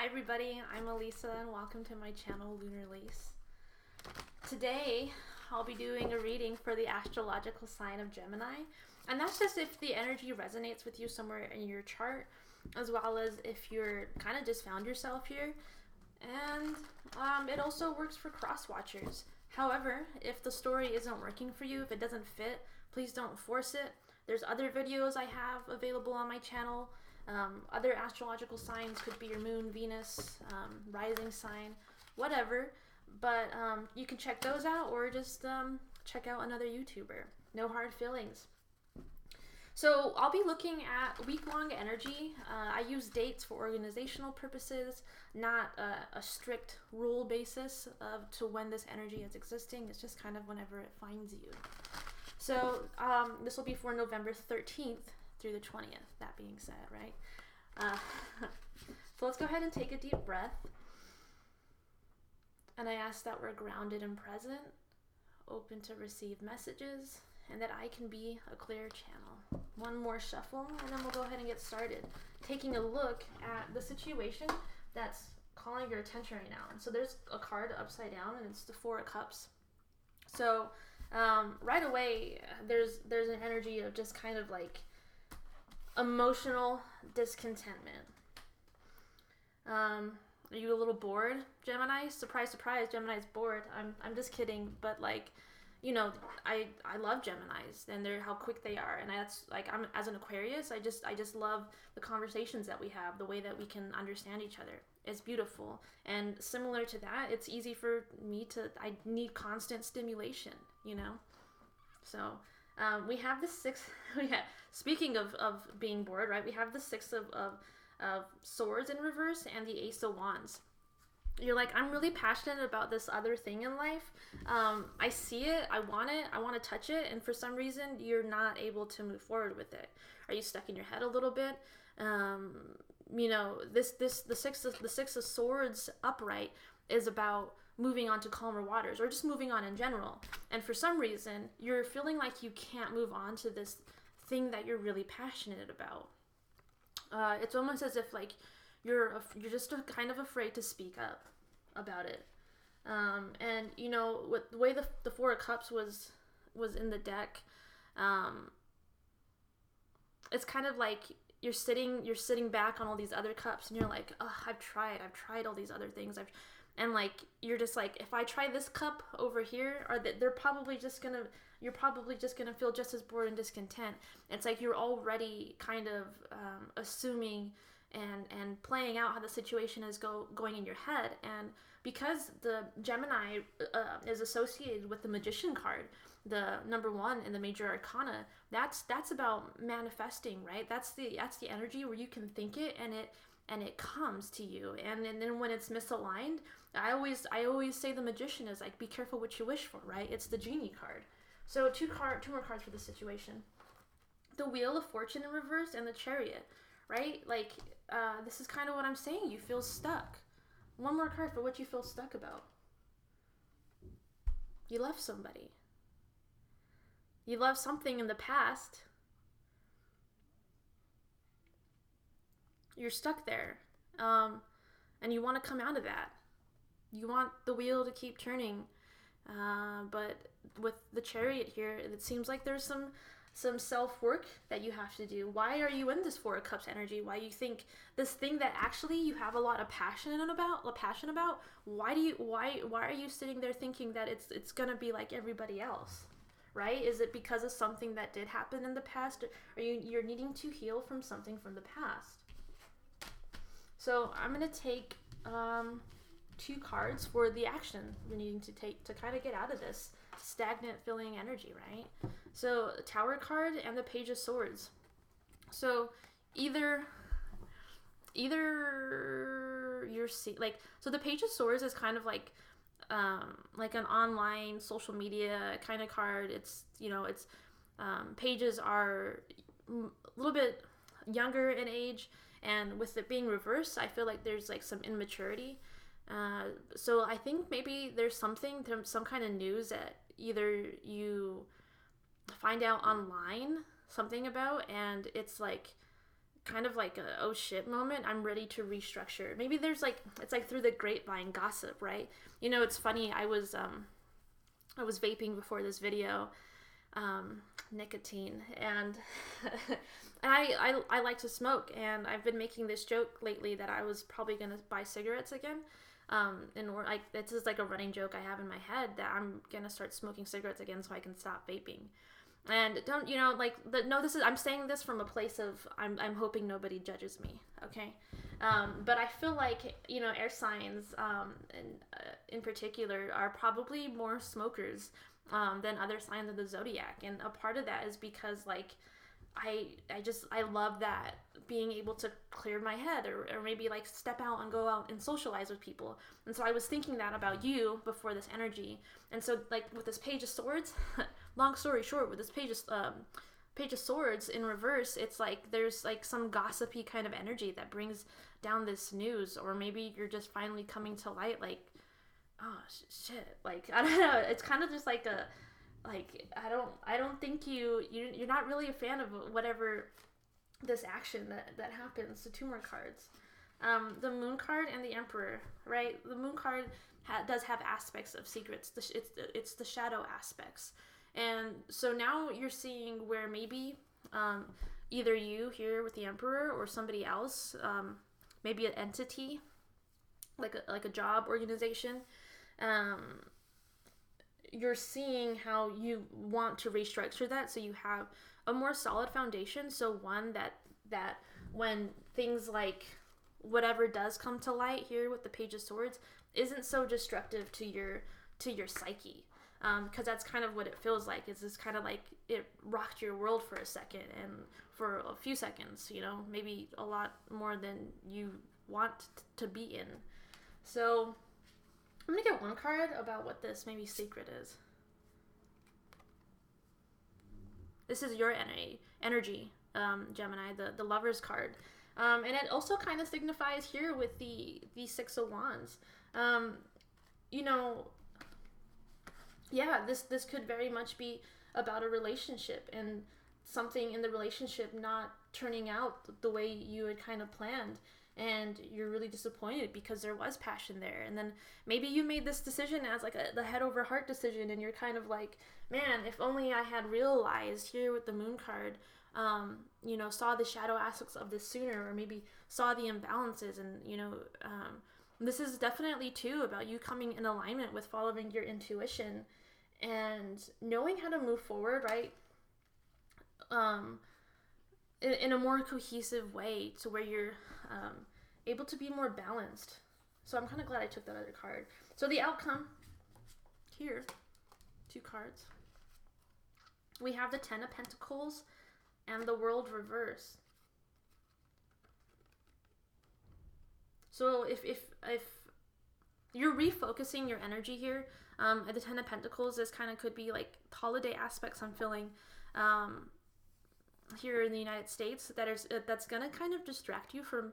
everybody, I'm Elisa and welcome to my channel Lunar Lace. Today I'll be doing a reading for the astrological sign of Gemini, and that's just if the energy resonates with you somewhere in your chart, as well as if you're kind of just found yourself here. And it also works for cross watchers. However, if the story isn't working for you, if it doesn't fit, please don't force it. There's other videos I have available on my channel. Other astrological signs could be your moon, Venus, rising sign, whatever. But you can check those out or just check out another YouTuber. No hard feelings. So I'll be looking at week-long energy. I use dates for organizational purposes, not a strict rule basis to when this energy is existing. It's just kind of whenever it finds you. So this will be for November 13th through the 20th, that being said, right? So let's go ahead and take a deep breath. And I ask that we're grounded and present, open to receive messages, and that I can be a clear channel. One more shuffle, and then we'll go ahead and get started. Taking a look at the situation that's calling your attention right now. And so there's a card upside down, and it's the Four of Cups. So right away, there's an energy of just kind of like emotional discontentment. Are you a little bored, Gemini? Surprise, surprise, Gemini's bored. I'm just kidding, but like, you know, I love Geminis and they're how quick they are, and that's like, I'm as an Aquarius, I just love the conversations that we have, the way that we can understand each other. It's beautiful, and similar to that, it's easy for me I need constant stimulation, you know. So we have the six. Speaking of being bored, right? We have the Six of Swords in reverse and the Ace of Wands. You're like, I'm really passionate about this other thing in life. I see it, I want to touch it, and for some reason you're not able to move forward with it. Are you stuck in your head a little bit? You know, the Six of Swords upright is about moving on to calmer waters, or just moving on in general. And for some reason, you're feeling like you can't move on to this thing that you're really passionate about. It's almost as if like you're just kind of afraid to speak up about it. And you know, with the way the Four of Cups was in the deck, it's kind of like you're sitting back on all these other cups, and you're like, oh, I've tried all these other things. And like, you're just like, if I try this cup over here, you're probably just gonna feel just as bored and discontent. It's like you're already kind of assuming and playing out how the situation is going in your head. And because the Gemini is associated with the Magician card, the number 1 in the major arcana, that's about manifesting, right? That's the energy where you can think it and it comes to you. And then when it's misaligned, I always say the Magician is like, be careful what you wish for, right? It's the Genie card. So two more cards for the situation. The Wheel of Fortune in reverse and the Chariot, right? Like, this is kind of what I'm saying. You feel stuck. One more card for what you feel stuck about. You love somebody. You love something in the past. You're stuck there. And you want to come out of that. You want the wheel to keep turning. But with the Chariot here, it seems like there's some self-work that you have to do. Why are you in this Four of Cups energy? Why you think this thing that actually you have a lot of passion about, why are you sitting there thinking that it's going to be like everybody else? Right? Is it because of something that did happen in the past? Or you're needing to heal from something from the past? So I'm going to take 2 cards for the action you're needing to take to kind of get out of this stagnant feeling energy, right? So the Tower card and the Page of Swords. So either you're so the Page of Swords is kind of like an online social media kind of card. It's, you know, it's pages are a little bit younger in age, and with it being reversed, I feel like there's like some immaturity. So I think maybe there's some kind of news that either you find out online something about, and it's like kind of like a oh shit moment. I'm ready to restructure. Maybe there's like, it's like through the grapevine gossip, right? You know, it's funny. I was vaping before this video, nicotine, and I like to smoke, and I've been making this joke lately that I was probably gonna buy cigarettes again. And like, this is like a running joke I have in my head that I'm gonna start smoking cigarettes again so I can stop vaping. And don't, you know, like, I'm saying this from a place of, I'm hoping nobody judges me, okay? But I feel like, you know, air signs, in particular, are probably more smokers, than other signs of the zodiac. And a part of that is because, like, I love that, being able to clear my head, or maybe like step out and go out and socialize with people. And so I was thinking that about you before this energy. And so, like, with this Page of Swords, long story short, with this Page of Swords in reverse, it's like there's like some gossipy kind of energy that brings down this news, or maybe you're just finally coming to light, like, oh shit, like, I don't know, it's kind of just like a, like, I don't think you're not really a fan of whatever this action that happens. So 2 more cards. The Moon card and the Emperor, right? The Moon card does have aspects of secrets. It's the shadow aspects. And so now you're seeing where maybe either you here with the Emperor, or somebody else, maybe an entity, like a job organization, you're seeing how you want to restructure that so you have a more solid foundation. So one that when things like whatever does come to light here with the Page of Swords isn't so destructive to your psyche, because that's kind of what it feels like. It's just kind of like it rocked your world for a second, and for a few seconds, you know, maybe a lot more than you want to be in. So I'm gonna get one card about what this maybe secret is. This is your energy, Gemini, the Lover's card. And it also kind of signifies here with the 6 of Wands. You know, yeah, this could very much be about a relationship, and something in the relationship not turning out the way you had kind of planned. And you're really disappointed because there was passion there. And then maybe you made this decision as like the head over heart decision, and you're kind of like, man, if only I had realized here with the Moon card, you know, saw the shadow aspects of this sooner, or maybe saw the imbalances. And, you know, this is definitely too about you coming in alignment with following your intuition and knowing how to move forward, right? In a more cohesive way, to where you're able to be more balanced. So I'm kind of glad I took that other card. So the outcome here, 2 cards. We have the 10 of Pentacles and the World reverse. So if you're refocusing your energy here, at the 10 of Pentacles, this kind of could be like holiday aspects I'm feeling here in the United States that's gonna kind of distract you from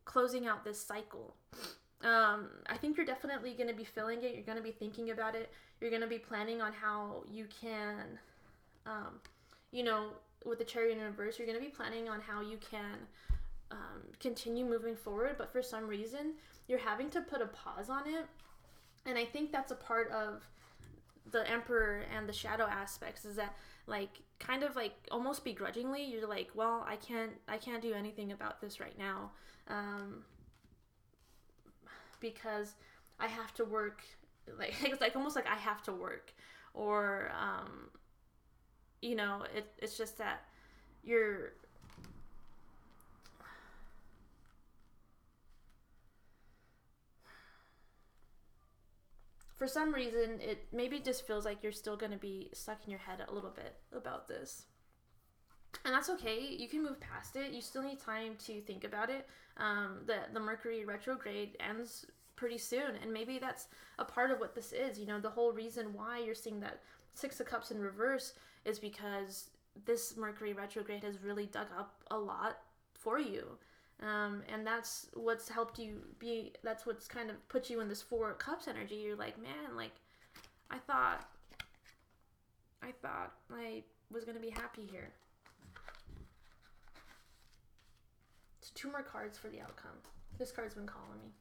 closing out this cycle. I think you're definitely gonna be feeling it. You're gonna be thinking about it. You're gonna be planning on how you can, you know, with the Chariot in reverse, you're gonna be planning on how you can continue moving forward. But for some reason, you're having to put a pause on it. And I think that's a part of the Emperor and the shadow aspects, is that, like, kind of like almost begrudgingly, you're like, well, I can't do anything about this right now, because I have to work. Like, it's like almost like I have to work, or you know, it's just that you're, for some reason, it maybe just feels like you're still going to be stuck in your head a little bit about this. And that's okay. You can move past it. You still need time to think about it. The Mercury retrograde ends pretty soon, and maybe that's a part of what this is. You know, the whole reason why you're seeing that 6 of Cups in reverse is because this Mercury retrograde has really dug up a lot for you. And that's what's helped you be, that's what's kind of put you in this 4 of Cups energy. You're like, man, like, I thought I was going to be happy here. 2 more cards for the outcome. This card's been calling me.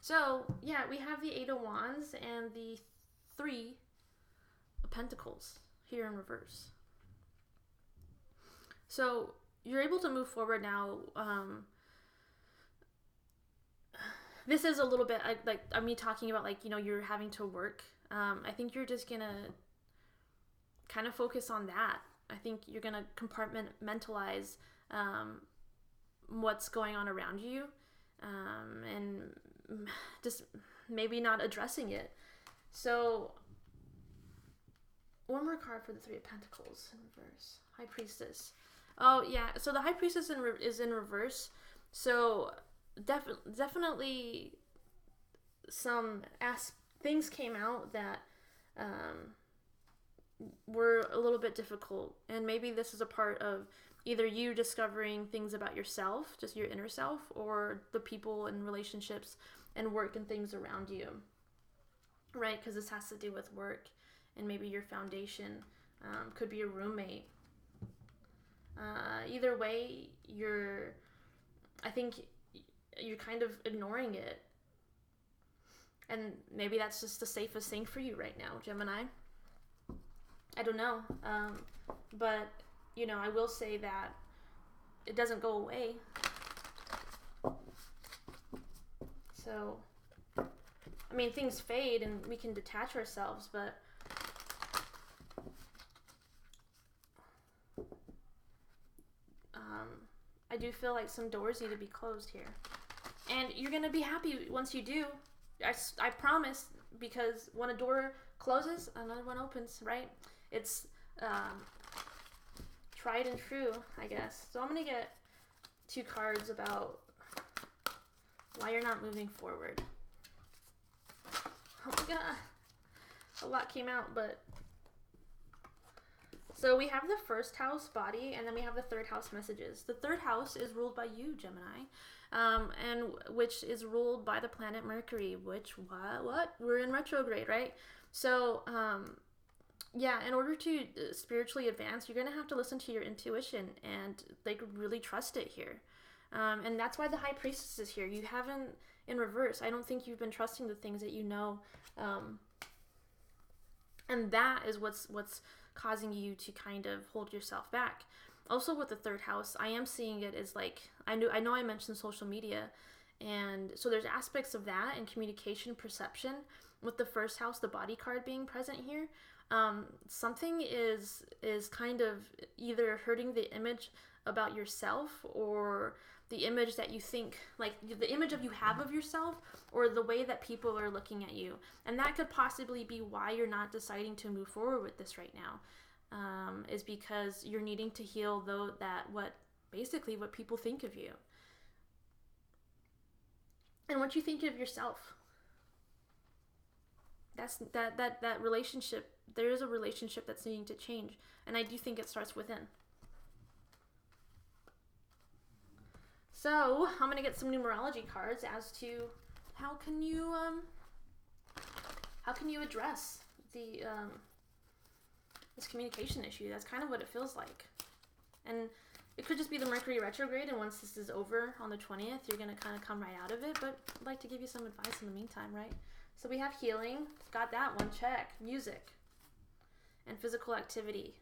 So, yeah, we have the 8 of Wands and the 3 of Pentacles here in reverse. So, you're able to move forward now. This is a little bit like me talking about, like, you know, you're having to work. I think you're just going to kind of focus on that. I think you're going to compartmentalize what's going on around you. And just maybe not addressing it. So, one more card for the 3 of Pentacles in reverse. High Priestess. Oh, yeah. So, the High Priestess is in reverse. So, definitely some things came out that were a little bit difficult. And maybe this is a part of either you discovering things about yourself, just your inner self, or the people and relationships and work and things around you, right? Because this has to do with work, and maybe your foundation could be a roommate. Either way, I think you're kind of ignoring it. And maybe that's just the safest thing for you right now, Gemini. I don't know. But you know, I will say that it doesn't go away. So, I mean, things fade and we can detach ourselves, but I do feel like some doors need to be closed here. And you're going to be happy once you do. I promise, because when a door closes, another one opens, right? It's tried and true, I guess. So I'm going to get 2 cards about why you're not moving forward. Oh my god. A lot came out, but... So we have the 1st house, body, and then we have the 3rd house, messages. The 3rd house is ruled by you, Gemini, and which is ruled by the planet Mercury, which, what? We're in retrograde, right? So, yeah, in order to spiritually advance, you're going to have to listen to your intuition and, like, really trust it here. And that's why the High Priestess is here. You haven't, in reverse, I don't think you've been trusting the things that you know. And that is what's causing you to kind of hold yourself back. Also with the 3rd house, I am seeing it as, like, I know I mentioned social media, and so there's aspects of that and communication, perception. With the 1st house, the body card being present here, something is kind of either hurting the image about yourself, or the image that you think, like the image of you have of yourself, or the way that people are looking at you. And that could possibly be why you're not deciding to move forward with this right now, is because you're needing to heal what people think of you and what you think of yourself. That's that relationship. There is a relationship that's needing to change, and I do think it starts within. So I'm gonna get some numerology cards as to how can you address the this communication issue. That's kind of what it feels like, and it could just be the Mercury retrograde. And once this is over on the 20th, you're gonna kind of come right out of it. But I'd like to give you some advice in the meantime, right? So we have healing, got that one, check. Music and physical activity.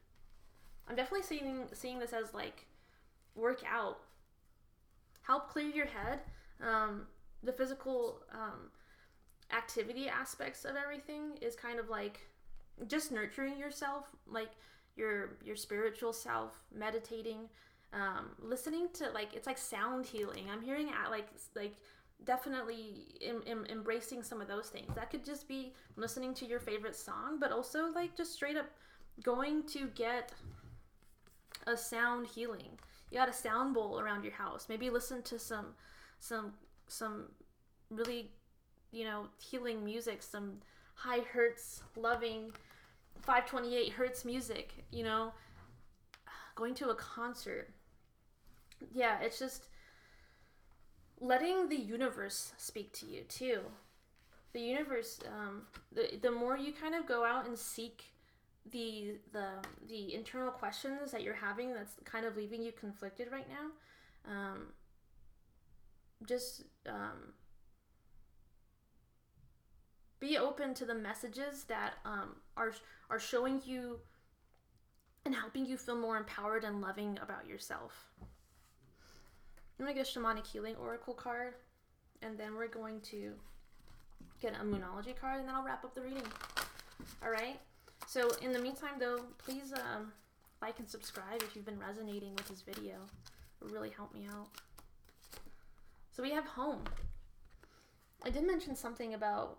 I'm definitely seeing this as, like, work out. Help clear your head. The physical activity aspects of everything is kind of like just nurturing yourself, like your spiritual self, meditating, listening to, like, it's like sound healing. I'm hearing like definitely embracing some of those things. That could just be listening to your favorite song, but also, like, just straight up going to get a sound healing. You got a sound bowl around your house. Maybe listen to some really, healing music, some high hertz, loving 528 hertz music, going to a concert. Yeah, it's just letting the universe speak to you too. The universe, the more you kind of go out and seek the internal questions that you're having that's kind of leaving you conflicted right now, just be open to the messages that are showing you and helping you feel more empowered and loving about yourself. I'm going to get a Shamanic Healing Oracle card, and then we're going to get a Moonology card, and then I'll wrap up the reading. All right? So in the meantime, though, please like and subscribe if you've been resonating with this video. It would really help me out. So we have home. I did mention something about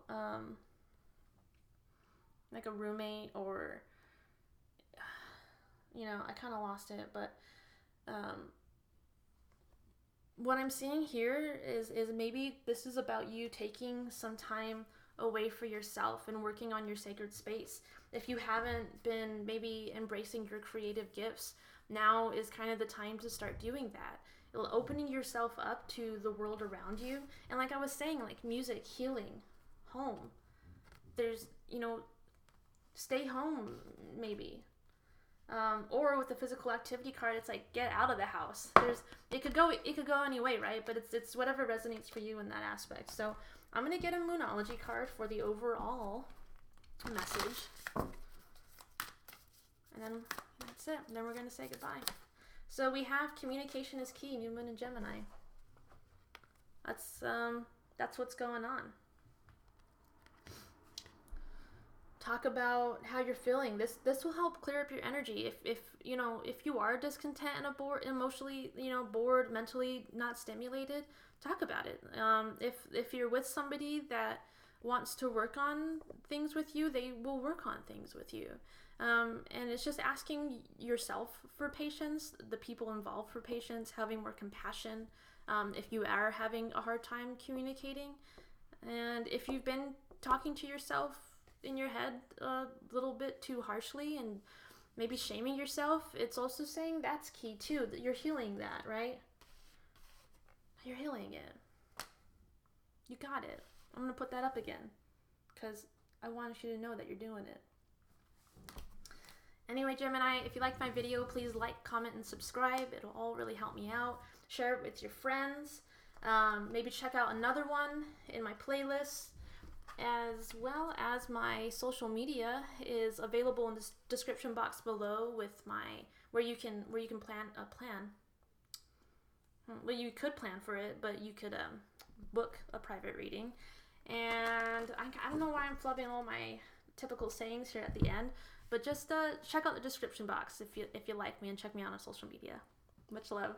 like a roommate, or I kind of lost it, but what I'm seeing here is maybe this is about you taking some time away for yourself and working on your sacred space. If you haven't been maybe embracing your creative gifts, now is kind of the time to start doing that. Opening yourself up to the world around you. And like I was saying, like music, healing, home. There's, stay home maybe. Or with the physical activity card, it's like get out of the house. It could go any way, right? But it's whatever resonates for you in that aspect. So I'm gonna get a Moonology card for the overall message, and then that's it. And then we're gonna say goodbye. So we have communication is key, New Moon and Gemini. That's what's going on. Talk about how you're feeling. This will help clear up your energy. If you are discontent and bored, emotionally, bored, mentally not stimulated, talk about it. If you're with somebody that wants to work on things with you, they will work on things with you. And it's just asking yourself for patience, the people involved for patience, having more compassion if you are having a hard time communicating. And if you've been talking to yourself in your head a little bit too harshly and maybe shaming yourself, it's also saying that's key too, that you're healing that, right? You're healing it. You got it. I'm going to put that up again because I want you to know that you're doing it. Anyway, Gemini, if you liked my video, please like, comment, and subscribe. It'll all really help me out. Share it with your friends. Maybe check out another one in my playlist, as well as my social media is available in the description box below with where you can plan a plan. Well, you could plan for it, but you could book a private reading. And I don't know why I'm flubbing all my typical sayings here at the end, but just check out the description box if you like me, and check me out on social media. Much love.